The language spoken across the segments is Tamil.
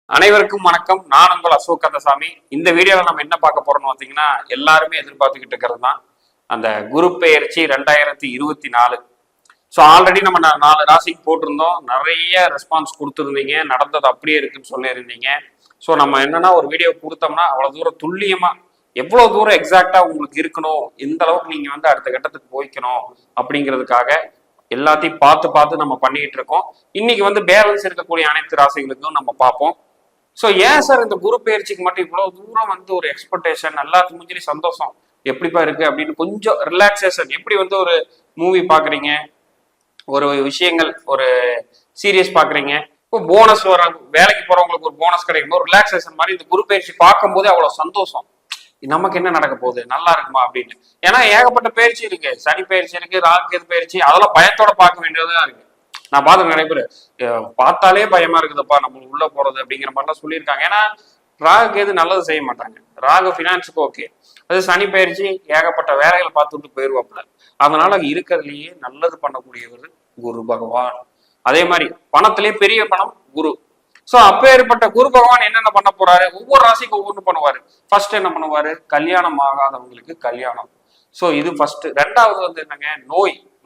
அனைவருக்கும் வணக்கம். நான் உங்கள் அசோக் கந்தசாமி. இந்த வீடியோவில் நம்ம என்ன பார்க்க போறோம்னு பார்த்தீங்கன்னா, எல்லாருமே எதிர்பார்த்துக்கிட்டு இருக்கிறது தான் அந்த குரு பெயர்ச்சி 2024. ஸோ ஆல்ரெடி நம்ம 4 ராசிக்கு போட்டிருந்தோம். நிறைய ரெஸ்பான்ஸ் கொடுத்துருந்தீங்க. நடந்தது அப்படியே இருக்குன்னு சொல்லியிருந்தீங்க. ஸோ நம்ம என்னன்னா ஒரு வீடியோ கொடுத்தோம்னா அவ்வளோ தூரம் துல்லியமா எவ்வளோ தூரம் எக்ஸாக்டா உங்களுக்கு இருக்கணும், எந்த அளவுக்கு நீங்க வந்து அடுத்த கட்டத்துக்கு போய்க்கணும் அப்படிங்கிறதுக்காக எல்லாத்தையும் பார்த்து பார்த்து நம்ம பண்ணிட்டு இருக்கோம். இன்னைக்கு வந்து பேலன்ஸ் இருக்கக்கூடிய அனைத்து ராசிகளுக்கும் நம்ம பார்ப்போம். ஸோ ஏன் சார் இந்த குரு பயிற்சிக்கு மட்டும் இவ்வளவு தூரம் வந்து ஒரு எக்ஸ்பெக்டேஷன், எல்லாத்துக்கும் முடிஞ்சு சந்தோஷம் எப்படிப்பா இருக்கு அப்படின்னு கொஞ்சம் ரிலாக்ஸேஷன், எப்படி வந்து ஒரு மூவி பாக்குறீங்க, ஒரு விஷயங்கள், ஒரு சீரியஸ் பாக்குறீங்க, இப்போ போனஸ் வர வேலைக்கு போறவங்களுக்கு ஒரு போனஸ் கிடைக்கும் போது ரிலாக்ஸேஷன் மாதிரி இந்த குரு பயிற்சி பார்க்கும் போதே அவ்வளவு சந்தோஷம். நமக்கு என்ன நடக்க போகுது, நல்லா இருக்குமா அப்படின்னு. ஏன்னா ஏகப்பட்ட பயிற்சி இருக்கு, சனி பயிற்சி இருக்கு, ராகு பயிற்சி, அதெல்லாம் பயத்தோட பார்க்க வேண்டியதா இருக்கு. நான் பார்த்து நிறைய பேர் பார்த்தாலே பயமா இருக்குதுப்பா நம்ம உள்ள போறது அப்படிங்கிற மாதிரிலாம் சொல்லியிருக்காங்க. ஏன்னா ராகுக்கு எது நல்லது செய்ய மாட்டாங்க. ராகு ஃபினான்ஸுக்கு ஓகே, அது சனி பயிற்சி ஏகப்பட்ட வேலைகளை பார்த்துட்டு போயிடுவாப்புல. அதனால இருக்கிறதுலயே நல்லது பண்ணக்கூடியவர் குரு பகவான். அதே மாதிரி பணத்திலேயே பெரிய பணம் குரு. ஸோ அப்பேற்பட்ட குரு பகவான் என்னென்ன பண்ண போறாரு, ஒவ்வொரு ராசிக்கும் ஒவ்வொன்று பண்ணுவாரு. ஃபர்ஸ்ட் என்ன பண்ணுவாரு, கல்யாணம் ஆகாதவங்களுக்கு கல்யாணம். ஸோ இது ஃபர்ஸ்ட். ரெண்டாவது வந்து என்னங்க,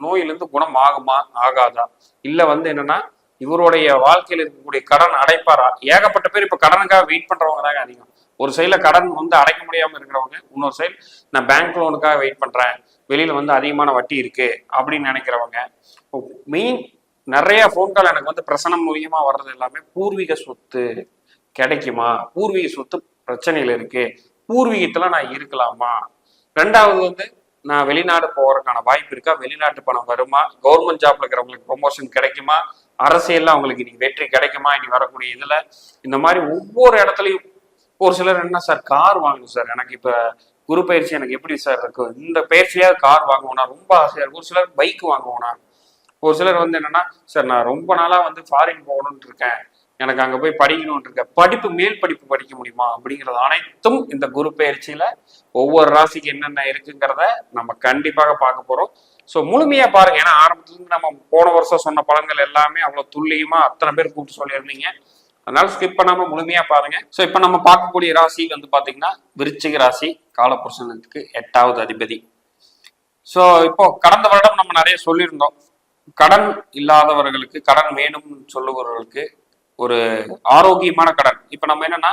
நோயிலிருந்து குணம் ஆகுமா ஆகாதா, இல்ல வந்து என்னன்னா இவருடைய வாழ்க்கையில் இருக்கக்கூடிய கடன் அடைப்பாரா. ஏகப்பட்ட பேர் இப்ப கடனுக்காக வெயிட் பண்றவங்க தாங்க அதிகம். ஒரு சைட்ல கடன் வந்து அடைக்க முடியாம இருக்கிறவங்க, இன்னொரு சைடு நான் பேங்க் லோனுக்காக வெயிட் பண்றேன், வெளியில வந்து அதிகமான வட்டி இருக்கு அப்படின்னு நினைக்கிறவங்க. மெயின் நிறைய போன் கால் எனக்கு வந்து பிரசனம் மூலியமா வர்றது எல்லாமே பூர்வீக சொத்து கிடைக்குமா, பூர்வீக சொத்து பிரச்சனைகள் இருக்கு, பூர்வீகத்துல நான் இருக்கலாமா, ரெண்டாவது வந்து நான் வெளிநாடு போறதுக்கான வாய்ப்பு இருக்கா, வெளிநாட்டு பணம் வருமா, கவர்மெண்ட் ஜாப்ல இருக்கிறவங்களுக்கு ப்ரொமோஷன் கிடைக்குமா, அரசியல்ல அவங்களுக்கு இன்னைக்கு வெற்றி கிடைக்குமா, இனி வரக்கூடிய இதுல. இந்த மாதிரி ஒவ்வொரு இடத்துலயும் ஒரு சிலர் என்ன சார் கார் வாங்கணும் சார், எனக்கு இப்ப குரு பயிற்சி எனக்கு எப்படி சார் இருக்கு, இந்த பயிற்சியாவது கார் வாங்குவோனா ரொம்ப ஆசையா இருக்கு. ஒரு சிலர் பைக் வாங்குவோனா, ஒரு சிலர் வந்து என்னன்னா சார் நான் ரொம்ப நாளா வந்து ஃபாரின் போகணும்னு இருக்கேன், எனக்கு அங்க போய் படிக்கணும்னு இருக்க, படிப்பு மேல் படிப்பு படிக்க முடியுமா அப்படிங்கிறது அனைத்தும் இந்த குரு பயிற்சியில ஒவ்வொரு ராசிக்கு என்னென்ன இருக்குங்கிறத நம்ம கண்டிப்பாக பார்க்க போறோம். ஸோ முழுமையா பாருங்க. ஏன்னா ஆரம்பத்துல இருந்து நம்ம போன வருஷம் சொன்ன பலன்கள் எல்லாமே அவ்வளவு துல்லியமா அத்தனை பேர் கூப்பிட்டு சொல்லியிருந்தீங்க. அதனால ஸ்கிப் பண்ணாம முழுமையா பாருங்க. ஸோ இப்ப நம்ம பார்க்கக்கூடிய ராசி வந்து பாத்தீங்கன்னா விருச்சிக ராசி, காலபுருஷனுக்கு 8வது அதிபதி. ஸோ இப்போ கடந்த வருடம் நம்ம நிறைய சொல்லியிருந்தோம், கடன் இல்லாதவர்களுக்கு, கடன் வேணும்னு சொல்லுபவர்களுக்கு ஒரு ஆரோக்கியமான கடன். இப்ப நம்ம என்னன்னா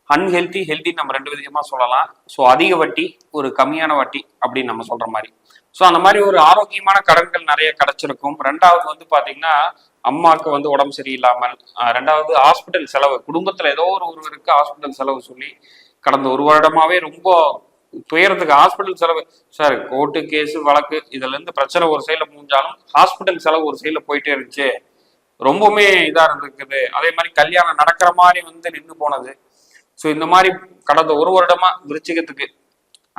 அன்ஹெல்தி ஹெல்தி நம்ம 2 விதமா சொல்லலாம். ஸோ அதிக வட்டி, ஒரு கம்மியான வட்டி அப்படின்னு நம்ம சொல்ற மாதிரி. ஸோ அந்த மாதிரி ஒரு ஆரோக்கியமான கடன்கள் நிறைய கிடைச்சிருக்கும். ரெண்டாவது வந்து பாத்தீங்கன்னா அம்மாவுக்கு வந்து உடம்பு சரியில்லாமல், ரெண்டாவது ஹாஸ்பிட்டல் செலவு, குடும்பத்துல ஏதோ ஒருவருக்கு ஹாஸ்பிட்டல் செலவு சொல்லி கடந்த ஒரு வருடமாவே ரொம்ப துயரத்துக்கு ஹாஸ்பிட்டல் செலவு சார், கோர்ட்டு கேஸ் வழக்கு இதுல இருந்து பிரச்சனை ஒரு சைட்ல முடிஞ்சாலும் ஹாஸ்பிட்டல் செலவு ஒரு சைட்ல போயிட்டே இருந்துச்சு, ரொம்பவுமே இதா இருந்திருக்குது. அதே மாதிரி கல்யாணம் நடக்கிற மாதிரி வந்து நின்று போனது. ஸோ இந்த மாதிரி கடந்த ஒரு வருடமா விருச்சிகத்துக்கு,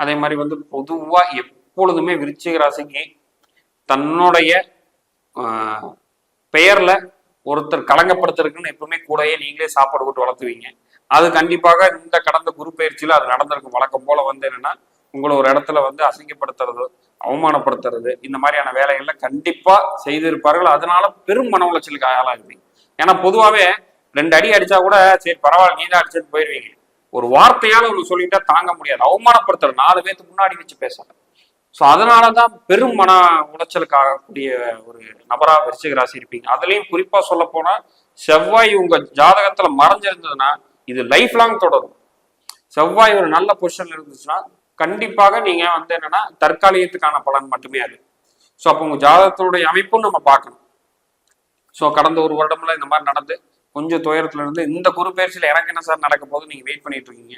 அதே மாதிரி வந்து பொதுவா எப்பொழுதுமே விருச்சிக ராசிக்கு தன்னுடைய பெயர்ல ஒருத்தர் களங்கப்படுத்திருக்குன்னு எப்பவுமே கூடயே நீங்களே சாப்பாடு போட்டு வளர்த்துவீங்க. அது கண்டிப்பாக இந்த கடந்த குரு பயிற்சியில அது நடந்திருக்கும். வழக்கம் போல வந்து என்னன்னா உங்களை ஒரு இடத்துல வந்து அசிங்கப்படுத்துறது, அவமானப்படுத்துறது, இந்த மாதிரியான வேலைகள்ல கண்டிப்பா செய்திருப்பார்கள். அதனால பெரும் மன உளைச்சலுக்கு ஆளாகுவீங்க. ஏன்னா பொதுவாவே 2 அடி அடிச்சா கூட சரி பரவாயில்ல நீதான் அடிச்சுட்டு போயிருவீங்க. ஒரு வார்த்தையால ஒன்று சொல்லிட்டா தாங்க முடியாது, அவமானப்படுத்துற 4 பேருக்கு முன்னாடி வச்சு பேசுறாங்க. ஸோ அதனாலதான் பெரும் மன உளைச்சலுக்கு ஆகக்கூடிய ஒரு நபரா விருச்சிக ராசி இருப்பீங்க. அதுலயும் குறிப்பா சொல்ல போனா செவ்வாய் உங்க ஜாதகத்துல மறைஞ்சிருந்ததுன்னா இது லைஃப் லாங் தொடரும். செவ்வாய் ஒரு நல்ல பொசிஷன்ல இருந்துச்சுன்னா கண்டிப்பாக நீங்க வந்து என்னன்னா தற்காலிகத்துக்கான பலன் மட்டுமே அது. ஸோ அப்போ உங்க ஜாதகத்தினுடைய அமைப்பும் நம்ம பார்க்கணும். ஸோ கடந்த ஒரு வருடம்ல இந்த மாதிரி நடந்து கொஞ்சம் துயரத்துல இருந்து இந்த குரு பயிற்சியில எனக்கு என்ன சார் நடக்க போது நீங்க வெயிட் பண்ணிட்டு இருக்கீங்க.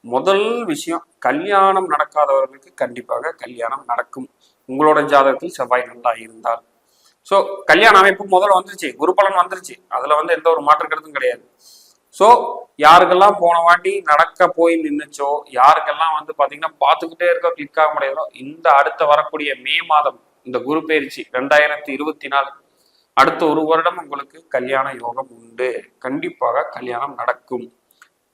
முதல் விஷயம், கல்யாணம் நடக்காதவர்களுக்கு கண்டிப்பாக கல்யாணம் நடக்கும், உங்களோட ஜாதகத்தில் செவ்வாய் நல்லா இருந்தால். ஸோ கல்யாண அமைப்பு முதல்ல வந்துருச்சு, குரு பலன் வந்துருச்சு, அதுல வந்து எந்த ஒரு மாற்று கருத்தும் கிடையாது. ஸோ யாருக்கெல்லாம் போன வாட்டி நடக்க போய் நின்றுச்சோ, யாருக்கெல்லாம் வந்து பாத்தீங்கன்னா பார்த்துக்கிட்டே இருக்க கிளிக் ஆக முடியாதோ, இந்த அடுத்த வரக்கூடிய மே மாதம் இந்த குரு பயிற்சி 2024 அடுத்த ஒரு வருடம் உங்களுக்கு கல்யாண யோகம் உண்டு, கண்டிப்பாக கல்யாணம் நடக்கும்.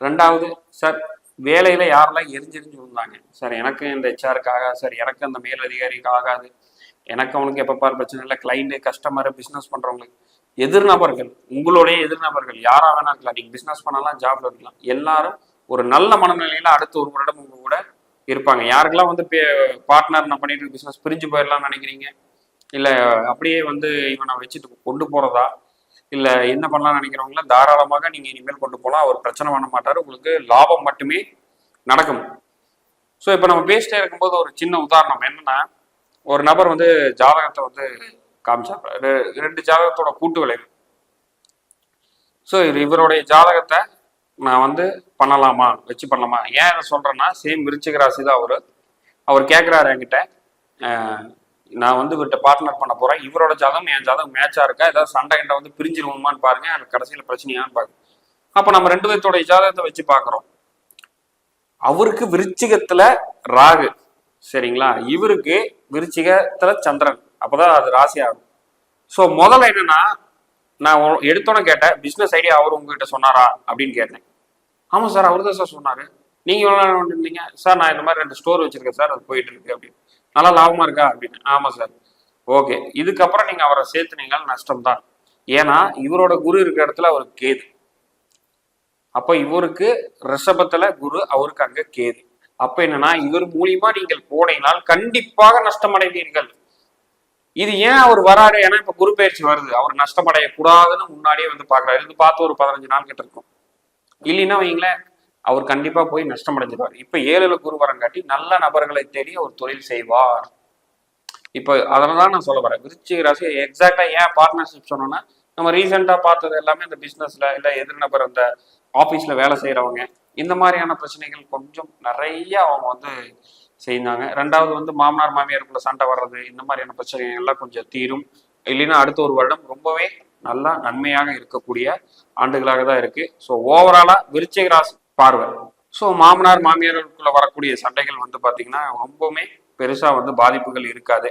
ரெண்டாவது சார், வேலையில யாரெல்லாம் எரிஞ்செறிஞ்சு இருந்தாங்க சார், எனக்கு இந்த ஹெச்ஆருக்காக சார், எனக்கு அந்த மேல் அதிகாரிக்கு ஆகாது, எனக்கு அவனுக்கு எப்ப பாரு பிரச்சனை இல்லை, கிளைண்ட் கஸ்டமர் பிசினஸ் பண்றவங்களுக்கு எதிர்நபர்கள், உங்களுடைய எதிர்நபர்கள் யாரா வேணா இருக்கலாம், நீங்க பிசினஸ் பண்ணலாம், ஜாப்ல இருக்கலாம், எல்லாரும் ஒரு நல்ல மனநிலையில அடுத்த ஒரு வருடம் உங்க கூட இருப்பாங்க. யாருக்கெல்லாம் வந்து பார்ட்னர் நான் பண்ணிட்டு பிசினஸ் பிரிஞ்சு போயிடலாம்னு நினைக்கிறீங்க, இல்ல அப்படியே வந்து இவனை வச்சுட்டு கொண்டு போறதா, இல்ல என்ன பண்ணலாம்னு நினைக்கிறவங்கள தாராளமாக நீங்க இனிமேல் கொண்டு போகலாம். அவர் பிரச்சனை பண்ண மாட்டாரு, உங்களுக்கு லாபம் மட்டுமே நடக்கும். ஸோ இப்போ நம்ம பேசிட்டே இருக்கும்போது ஒரு சின்ன உதாரணம் என்னன்னா, ஒரு நபர் வந்து ஜாதகத்தை வந்து காமிச்சாரு, 2 ஜாதகத்தோட கூட்டு விளைவு. ஸோ இவருடைய ஜாதகத்தை நான் வந்து பண்ணலாமா, வச்சு பண்ணலாமா? ஏன் இதை சொல்றேன்னா, சேம் விருச்சிக ராசி தான் அவர் கேட்குறாரு என்கிட்ட, நான் வந்து இவர்கிட்ட பார்ட்னர் பண்ண போறேன், இவரோட ஜாதகம் என் ஜாதகம் மேட்சா இருக்கா, ஏதாவது சண்டை கிட்ட வந்து பிரிஞ்சிருவோமான்னு பாருங்க, எனக்கு கடைசியில் பிரச்சனையான்னு பாருங்க. அப்போ நம்ம 2 பேர்த்தோட ஜாதகத்தை வச்சு பார்க்குறோம். அவருக்கு விருச்சிகத்துல ராகு, சரிங்களா, இவருக்கு விருச்சிகத்துல சந்திரன், அப்பதான் அது ராசி ஆகும். ஸோ முதல்ல என்னன்னா, நான் எடுத்தோன்னே கேட்டேன், பிசினஸ் ஐடியா அவர் உங்ககிட்ட சொன்னாரா அப்படின்னு கேட்டேன். ஆமா சார், அவர் தான் சார் சொன்னாரு. நீங்க எவ்வளவு இருந்தீங்க சார்? நான் இந்த மாதிரி 2 ஸ்டோர் வச்சிருக்கேன் சார், அது போயிட்டு இருக்கு அப்படின்னு. நல்லா லாபமா இருக்கா அப்படின்னு. ஆமா சார். ஓகே, இதுக்கப்புறம் நீங்க அவரை சேர்த்துனீங்க நஷ்டம் தான். ஏன்னா இவரோட குரு இருக்கிற இடத்துல அவருக்கு கேது. அப்ப இவருக்கு ரிஷபத்துல குரு, அவருக்கு அங்க கேது. அப்ப என்னன்னா, இவர் மூலியமா நீங்கள் போனீங்கனால் கண்டிப்பாக நஷ்டமடைவீர்கள். இது ஏன் அவர் வராரு? ஏன்னா இப்ப குரு பயிற்சி வருது, அவர் நஷ்டமடைய கூடாதுன்னு முன்னாடியே வந்து பாக்குறாரு. இது பார்த்து ஒரு 15 நாள் கிட்ட இருக்கும். இல்லைன்னா வைங்களேன், அவர் கண்டிப்பா போய் நஷ்டமடைஞ்சிருவார். இப்ப 7ல குரு வரங்காட்டி நல்ல நபர்களை தேடி அவர் தொழில் செய்வார். இப்ப அதனாலதான் நான் சொல்ல வரேன், விருச்சிக ராசி எக்ஸாக்டா ஏன் பார்ட்னர்ஷிப் சொன்னோம்னா, நம்ம ரீசெண்டா பார்த்தது எல்லாமே இந்த பிசினஸ்ல இல்ல எதிர்நபர், அந்த ஆபீஸ்ல வேலை செய்யறவங்க, இந்த மாதிரியான பிரச்சனைகள் கொஞ்சம் நிறைய அவங்க வந்து செய்தாங்க. 2வது வந்து மாமனார் மாமியாருக்குள்ள சண்டை வர்றது, இந்த மாதிரியான பிரச்சனைகள் எல்லாம் கொஞ்சம் தீரும். இல்லைன்னா அடுத்த ஒரு வருடம் ரொம்பவே நல்லா நன்மையாக இருக்கக்கூடிய ஆண்டுகளாக தான் இருக்கு. ஸோ ஓவராலா விருச்சிக ராசி பார்வை. ஸோ மாமனார் மாமியாருக்குள்ள வரக்கூடிய சண்டைகள் வந்து பாத்தீங்கன்னா ரொம்பவுமே பெருசா வந்து பாதிப்புகள் இருக்காது.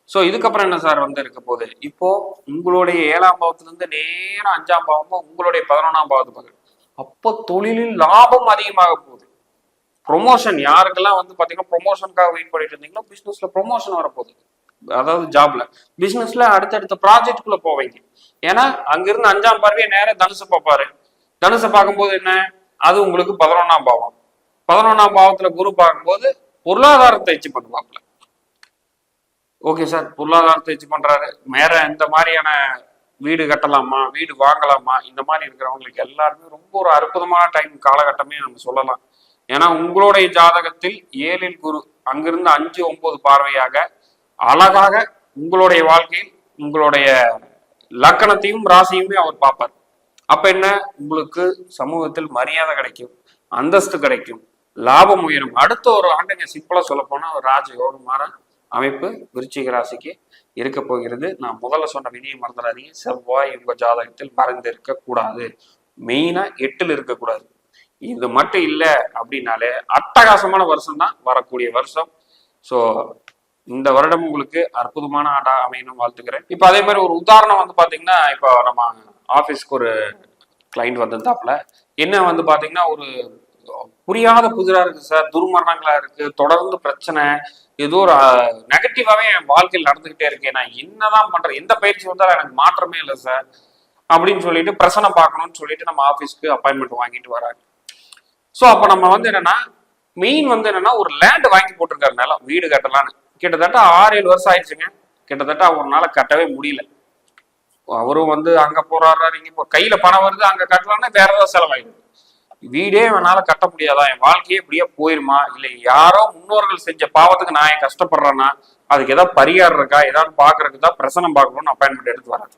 ஸோ இதுக்கப்புறம் என்ன சார் வந்து இருக்க போகுது? இப்போ உங்களுடைய 7ஆம் பாவத்துல இருந்து நேரம் 5ஆம் பாவமும் உங்களுடைய 11ஆம் பாவத்து பக்கம், அப்போ தொழிலில் லாபம் அதிகமாக போகுது. ப்ரொமோஷன், யாருக்கெல்லாம் வந்து பாத்தீங்கன்னா ப்ரொமோஷனுக்காக வெயிட் பண்ணிட்டு இருந்தீங்களோ, பிசினஸ்ல ப்ரொமோஷன் வரப்போகுது. அதாவது ஜாப்ல, பிசினஸ்ல அடுத்தடுத்த ப்ராஜெக்ட்குள்ள போவீங்க. ஏன்னா அங்கிருந்து 5ஆம் பார்வையை நேரம் தனுசு பார்ப்பாரு. தனுசை பார்க்கும்போது என்ன, அது உங்களுக்கு 11ஆம் பாவம். 11ஆம் பாவத்துல குரு பார்க்கும்போது பொருளாதாரத்தை எச்சு பண்ணுவாப்ல. ஓகே சார், பொருளாதாரத்தை எச்சு பண்றாரு, வேற இந்த மாதிரியான வீடு கட்டலாமா, வீடு வாங்கலாமா, இந்த மாதிரி இருக்கிறவங்களுக்கு எல்லாருமே ரொம்ப ஒரு அற்புதமான டைம், காலகட்டமே நம்ம சொல்லலாம். ஏன்னா உங்களுடைய ஜாதகத்தில் 7ல் குரு, அங்கிருந்து 5, 9 பார்வையாக அழகாக உங்களுடைய வாழ்க்கையில் உங்களுடைய லக்கணத்தையும் ராசியுமே அவர் பார்ப்பார். அப்ப என்ன, உங்களுக்கு சமூகத்தில் மரியாதை கிடைக்கும், அந்தஸ்து கிடைக்கும், லாபம் உயரும். அடுத்த ஒரு ஆண்டுங்க சிம்பிளா சொல்ல போனா ஒரு ராஜயோகமான அமைப்பு விருச்சிக ராசிக்கு இருக்க போகிறது. நான் முதல்ல சொன்ன விதியை மறந்துடாதீங்க, செவ்வாய் உங்க ஜாதகத்தில் மறைந்து இருக்க கூடாது, மெயினா 8ல் இருக்கக்கூடாது. இது மட்டும் இல்லை அப்படின்னாலே அட்டகாசமான வருஷம் தான் வரக்கூடிய வருஷம். ஸோ இந்த வருடம் உங்களுக்கு அற்புதமான ஆண்டா அமையணும் வாழ்த்துக்கிறேன். இப்போ அதே மாதிரி ஒரு உதாரணம் வந்து பாத்தீங்கன்னா, இப்போ நம்ம ஆஃபீஸ்க்கு ஒரு கிளைண்ட் வந்திருந்தாப்புல, என்ன வந்து பாத்தீங்கன்னா, ஒரு புரியாத புதிரா இருக்கு சார், துர்மரணங்களா இருக்கு, தொடர்ந்து பிரச்சனை, ஏதோ ஒரு நெகட்டிவாவே என் வாழ்க்கையில் நடந்துகிட்டே இருக்கேன், நான் என்னதான் பண்றேன், எந்த பயிற்சி வந்தாலும் எனக்கு மாற்றமே இல்லை சார் அப்படின்னு சொல்லிட்டு பிரச்சனை பார்க்கணும்னு சொல்லிட்டு நம்ம ஆஃபீஸ்க்கு அப்பாயின்மெண்ட் வாங்கிட்டு வராங்க. ஸோ அப்போ நம்ம வந்து என்னன்னா, மெயின் வந்து என்னன்னா, ஒரு லேண்ட் வாங்கி போட்டிருக்காரு, நிலம் வீடு கட்டலான்னு. கிட்டத்தட்ட 6-7 வருஷம் ஆயிடுச்சுங்க. கிட்டத்தட்ட அவரால் கட்டவே முடியல. அவரும் வந்து அங்க போறாரு, இங்க கையில பணம் வருது, அங்க கட்டலாம்னா வேற ஏதாவது செலவாயிடுது. வீடே என்னால கட்ட முடியாதா, என் வாழ்க்கையே இப்படியே போயிருமா, இல்லை யாரோ முன்னோர்கள் செஞ்ச பாவத்துக்கு நான் ஏன் கஷ்டப்படுறேன்னா, அதுக்கு ஏதாவது பரிகாரம் இருக்கா, ஏதாவது பாக்குறதுக்கு தான் பிரசனம் பார்க்கணும்னு அப்பாயின்மெண்ட் எடுத்து வராங்க.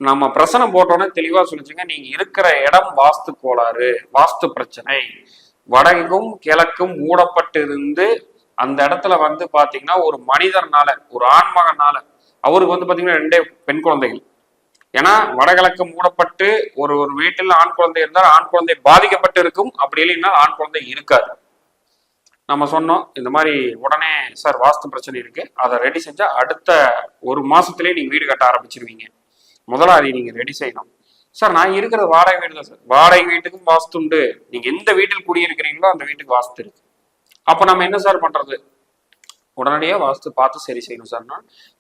நம்ம பிரசனம் போட்டோன்னே தெளிவா சொல்லிச்சுங்க, நீங்க இருக்கிற இடம் வாஸ்து கோளாறு, வாஸ்து பிரச்சனை, வடக்கும் கிழக்கும் மூடப்பட்டு இருந்து அந்த இடத்துல வந்து பாத்தீங்கன்னா ஒரு மனிதர்னால, ஒரு ஆண்மகனால, அவருக்கு வந்து பாத்தீங்கன்னா 2 பெண் குழந்தைகள். ஏன்னா வடகிழக்கு மூடப்பட்டு ஒரு வீட்டில் ஆண் குழந்தை இருந்தால் ஆண் குழந்தை பாதிக்கப்பட்டு இருக்கும், அப்படி இல்லைன்னா ஆண் குழந்தை இருக்காது. நம்ம சொன்னோம் இந்த மாதிரி, உடனே சார் வாஸ்து பிரச்சனை இருக்கு, அதை ரெடி செஞ்சா அடுத்த 1 மாசத்துலயே நீங்க வீடு கட்ட ஆரம்பிச்சிருவீங்க, முதல்ல அதை நீங்க ரெடி செய்யணும். சார் நான் இருக்கிறது வாடகை வீடு தான் சார். வாடகை வீட்டுக்கும் வாஸ்து உண்டு, நீங்க எந்த வீட்டில் குடியிருக்கிறீங்களோ அந்த வீட்டுக்கு வாஸ்து இருக்கு. அப்ப நம்ம என்ன சார் பண்றது? உடனடியா வாஸ்து பார்த்து சரி செய்யணும் சார்னா,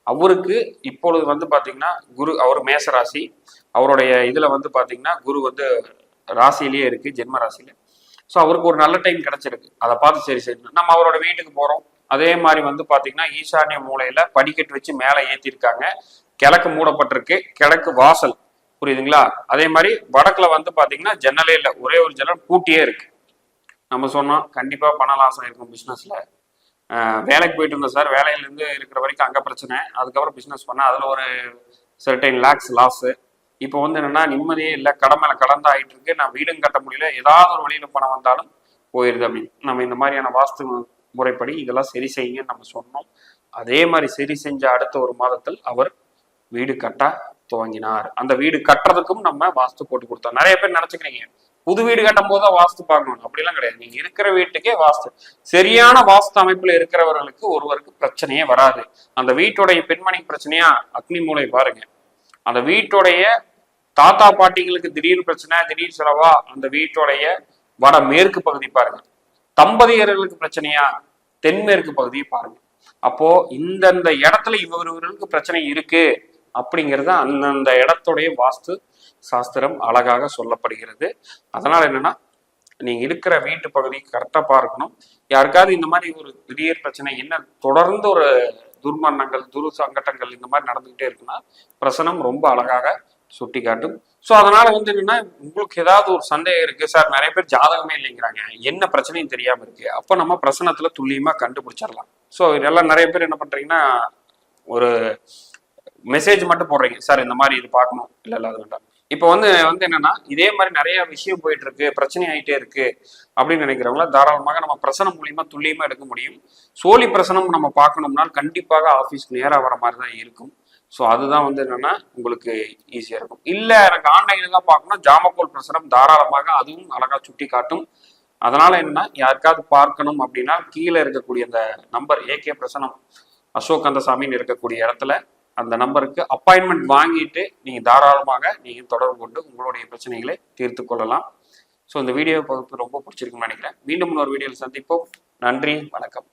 அவருக்கு இப்பொழுது வந்து பாத்தீங்கன்னா குரு, அவர் மேசராசி, அவருடைய இதுல வந்து பாத்தீங்கன்னா குரு வந்து ராசியிலேயே இருக்கு, ஜென்ம ராசியில. ஸோ அவருக்கு ஒரு நல்ல டைம் கிடைச்சிருக்கு. அதை பார்த்து சரி சரி நம்ம அவரோட வீட்டுக்கு போறோம். அதே மாதிரி வந்து பாத்தீங்கன்னா ஈசானிய மூலையில படிக்கட்டு வச்சு மேலே ஏத்திருக்காங்க. கிழக்கு மூடப்பட்டிருக்கு, கிழக்கு வாசல், புரியுதுங்களா? அதே மாதிரி வடக்குல வந்து பாத்தீங்கன்னா ஜன்னலே இல்லை, ஒரே ஒரு ஜன்னல் பூட்டியே இருக்கு. நம்ம சொன்னோம் கண்டிப்பா பண லாசம் இருக்கும் பிசினஸ்ல. வேலைக்கு போயிட்டு இருந்தோம் சார், வேலையில இருந்து இருக்கிற வரைக்கும் அங்க பிரச்சனை, அதுக்கப்புறம் பிசினஸ் பண்ண அதுல ஒரு சர்டைன் லேக்ஸ் லாஸ். இப்போ வந்து என்னன்னா நிம்மதியே இல்லை, கடமையில கடந்து ஆயிட்டு இருக்கு, நான் வீடும் கட்ட முடியல, ஏதாவது ஒரு வழியில பணம் வந்தாலும் போயிருது அப்படின்னு. நம்ம இந்த மாதிரியான வாஸ்து முறைப்படி இதெல்லாம் சரி செய்யுங்கன்னு நம்ம சொன்னோம். அதே மாதிரி சரி செஞ்ச அடுத்த ஒரு மாதத்தில் அவர் வீடு கட்ட துவங்கினார். அந்த வீடு கட்டுறதுக்கும் நம்ம வாஸ்து போட்டு கொடுத்தோம். நிறைய பேர் நினைச்சுக்கிறீங்க புது வீடு கட்டும் போதுதான் வாஸ்து பார்க்கணும், அப்படிலாம் கிடையாது. நீங்க இருக்கிற வீட்டுக்கே வாஸ்து, சரியான வாஸ்து அமைப்புல இருக்கிறவர்களுக்கு ஒருவருக்கு பிரச்சனையே வராது. அந்த வீட்டுடைய பெண்மணி பிரச்சனையா அக்னி மூலை பாருங்க, அந்த வீட்டுடைய தாத்தா பாட்டிகளுக்கு திடீர் பிரச்சனை, திடீர் செலவா அந்த வீட்டுடைய வட மேற்கு பகுதி பாருங்க, தம்பதியர்களுக்கு பிரச்சனையா தென்மேற்கு பகுதியை பாருங்க. அப்போ இந்தந்த இடத்துல இவர்களுக்கு பிரச்சனை இருக்கு அப்படிங்கிறது அந்தந்த இடத்துடைய வாஸ்து சாஸ்திரம் அழகாக சொல்லப்படுகிறது. அதனால என்னன்னா நீங்க இருக்கிற வீட்டு பகுதி கரெக்டா பார்க்கணும். யாருக்காவது இந்த மாதிரி ஒரு திடீர் பிரச்சனை, என்ன தொடர்ந்து ஒரு துர்மரணங்கள் சங்கடங்கள் இந்த மாதிரி நடந்துகிட்டே இருக்குன்னா பிரசனம் ரொம்ப அழகாக சுட்டி காட்டும். ஸோ அதனால வந்து என்னன்னா உங்களுக்கு ஏதாவது ஒரு சந்தேகம் இருக்கு சார், நிறைய பேர் ஜாதகமே இல்லைங்கிறாங்க, என்ன பிரச்சனையும் தெரியாம இருக்கு, அப்போ நம்ம பிரசனத்துல துல்லியமா கண்டுபிடிச்சிடலாம். ஸோ இதெல்லாம் நிறைய பேர் என்ன பண்றீங்கன்னா ஒரு மெசேஜ் மட்டும் போடுறீங்க, சார் இந்த மாதிரி இது பார்க்கணும், இல்லை அது வேண்டாம். இப்போ வந்து என்னன்னா இதே மாதிரி நிறைய விஷயம் போயிட்டு இருக்கு, பிரச்சனை ஆகிட்டே இருக்கு அப்படின்னு நினைக்கிறவங்கள தாராளமாக நம்ம பிரசனம் மூலியமா துல்லியமா எடுக்க முடியும். சோழி பிரசனம் நம்ம பார்க்கணும்னா கண்டிப்பாக ஆஃபீஸ்க்கு நேராக வர மாதிரி தான் இருக்கும். ஸோ அதுதான் வந்து என்னன்னா உங்களுக்கு ஈஸியா இருக்கும். இல்லை எனக்கு ஆன்லைன்ல தான் பார்க்கணும், ஜாமக்கோல் பிரசனம் தாராளமாக அதுவும் அழகா சுட்டி காட்டும். அதனால என்னன்னா யாருக்காவது பார்க்கணும் அப்படின்னா கீழே இருக்கக்கூடிய அந்த நம்பர் ஏகே பிரசனம் அசோக் கந்தசாமின்னு இருக்கக்கூடிய இடத்துல அந்த நம்பருக்கு அப்பாயின்மெண்ட் வாங்கிட்டு நீங்க தாராளமாக நீங்க தொடர்பு கொண்டு உங்களுடைய பிரச்சனைகளை தீர்த்து கொள்ளலாம். ஸோ இந்த வீடியோ ரொம்ப பிடிச்சிருக்குன்னு நினைக்கிறேன். மீண்டும் இன்னொரு வீடியோவில் சந்திப்போம். நன்றி, வணக்கம்.